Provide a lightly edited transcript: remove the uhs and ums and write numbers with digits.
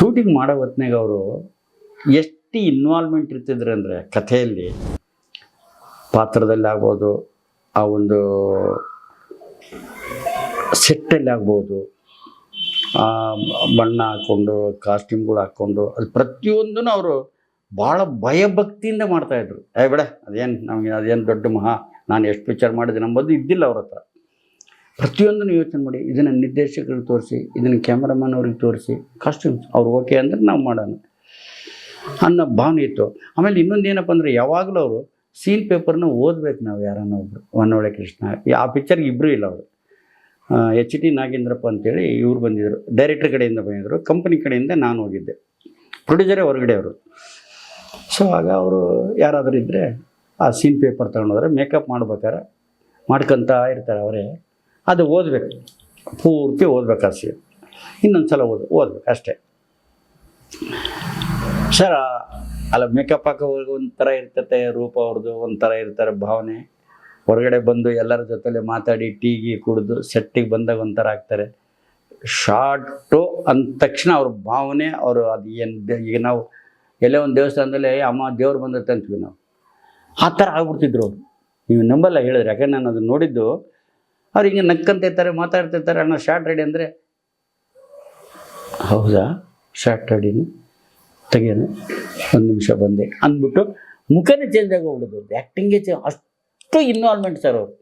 Shooting ಮಾಡೋ ಹೊತ್ನಾಗ ಅವರು ಎಷ್ಟು ಇನ್ವಾಲ್ವ್ಮೆಂಟ್ ಇರ್ತಿದ್ರು ಅಂದರೆ ಕಥೆಯಲ್ಲಿ, ಪಾತ್ರದಲ್ಲಿ ಆಗ್ಬೋದು, ಆ ಒಂದು ಸೆಟ್ಟಲ್ಲಿ ಆಗ್ಬೋದು, ಬಣ್ಣ ಹಾಕ್ಕೊಂಡು ಕಾಸ್ಟ್ಯೂಮ್ಗಳು ಹಾಕ್ಕೊಂಡು ಅದು ಪ್ರತಿಯೊಂದೂ ಅವರು ಭಾಳ ಭಯಭಕ್ತಿಯಿಂದ ಮಾಡ್ತಾಯಿದ್ರು. ಬೇಡ ಅದೇನು ದೊಡ್ಡ ನಾನು ಎಷ್ಟು ಪಿಕ್ಚರ್ ಮಾಡಿದೆ ನಂಬೋದು ಇದ್ದಿಲ್ಲ ಅವ್ರ ಹತ್ರ. ಪ್ರತಿಯೊಂದನ್ನು ಯೋಚನೆ ಮಾಡಿ, ಇದನ್ನು ನಿರ್ದೇಶಕರಿಗೆ ತೋರಿಸಿ, ಇದನ್ನು ಕ್ಯಾಮ್ರಾಮನ್ ಅವ್ರಿಗೆ ತೋರಿಸಿ, ಕಾಸ್ಟ್ಯೂಮ್ಸ್ ಅವ್ರು ಓಕೆ ಅಂದರೆ ನಾವು ಮಾಡೋಣ ಅನ್ನೋ ಭಾವನೆ ಇತ್ತು. ಆಮೇಲೆ ಇನ್ನೊಂದು ಏನಪ್ಪ ಅಂದರೆ, ಯಾವಾಗಲೂ ಅವರು ಸೀನ್ ಪೇಪರ್ನ ಓದಬೇಕು. ನಾವು ಯಾರನ್ನ ಒಬ್ಬರು, ಹೊನ್ನವಳ್ಳಿ ಕೃಷ್ಣ, ಆ ಪಿಕ್ಚರ್ಗೆ ಇಬ್ಬರೂ ಇಲ್ಲ ಅವರು, ಎಚ್ ಟಿ ನಾಗೇಂದ್ರಪ್ಪ ಅಂತೇಳಿ ಇವ್ರು ಬಂದಿದ್ದರು, ಡೈರೆಕ್ಟ್ರ್ ಕಡೆಯಿಂದ ಬಂದಿದ್ದರು, ಕಂಪನಿ ಕಡೆಯಿಂದ ನಾನು ಹೋಗಿದ್ದೆ, ಪ್ರೊಡ್ಯೂಸರೇ ಹೊರಗಡೆ ಅವರು. ಸೊ ಆಗ ಅವರು ಯಾರಾದರೂ ಇದ್ದರೆ ಆ ಸೀನ್ ಪೇಪರ್ ತೊಗೊಂಡೋದ್ರೆ ಮೇಕಪ್ ಮಾಡ್ಬೇಕಾರೆ ಮಾಡ್ಕೊತಾ ಇರ್ತಾರೆ ಅವರೇ, ಅದು ಓದಬೇಕು, ಪೂರ್ತಿ ಓದ್ಬೇಕು. ಆ ಸೀನ್ ಇನ್ನೊಂದು ಸಲ ಓದ್ಬೇಕು ಅಷ್ಟೇ ಸರ್. ಅಲ್ಲ, ಮೇಕಪ್ ಹಾಕೋವ್ರಿಗೆ ಒಂಥರ ಇರ್ತತೆ ರೂಪ, ಅವ್ರದ್ದು ಒಂಥರ ಇರ್ತಾರೆ ಭಾವನೆ. ಹೊರಗಡೆ ಬಂದು ಎಲ್ಲರ ಜೊತೆಲೆ ಮಾತಾಡಿ ಟೀಗಿ ಕುಡಿದು ಸೆಟ್ಟಿಗೆ ಬಂದಾಗ ಒಂಥರ ಆಗ್ತಾರೆ. ಶಾರ್ಟು ಅಂದ ತಕ್ಷಣ ಅವ್ರ ಭಾವನೆ, ಅವರು ಅದು ಏನು, ಈಗ ನಾವು ಎಲ್ಲೇ ಒಂದು ದೇವಸ್ಥಾನದಲ್ಲಿ ಅಮ್ಮ ದೇವ್ರು ಬಂದತ್ತೆ ಅಂತೀವಿ ನಾವು, ಆ ಥರ ಆಗ್ಬಿಡ್ತಿದ್ರು ಅವರು. ನೀವು ನಂಬಲ್ಲ ಹೇಳಿದ್ರೆ, ಯಾಕಂದ್ರೆ ನಾನು ಅದನ್ನು ನೋಡಿದ್ದು. ಅವ್ರು ಹಿಂಗೆ ನಕ್ಕಂತಿರ್ತಾರೆ, ಮಾತಾಡ್ತಿರ್ತಾರೆ. ಅಣ್ಣ ಶಾರ್ಟ್ ರೆಡಿ ಅಂದರೆ, ಹೌದಾ ಶಾರ್ಟ್ ರೆಡಿನು ತೆಗಿಯೋಣ, ಒಂದು ನಿಮಿಷ ಬಂದೆ ಅಂದ್ಬಿಟ್ಟು ಮುಖನೇ ಚೇಂಜ್ ಆಗೋಗ್ಬಿಡೋದು. ಆ್ಯಕ್ಟಿಂಗೇ ಅಷ್ಟು ಇನ್ವಾಲ್ವ್ಮೆಂಟ್ ಸರ್ ಅವರು.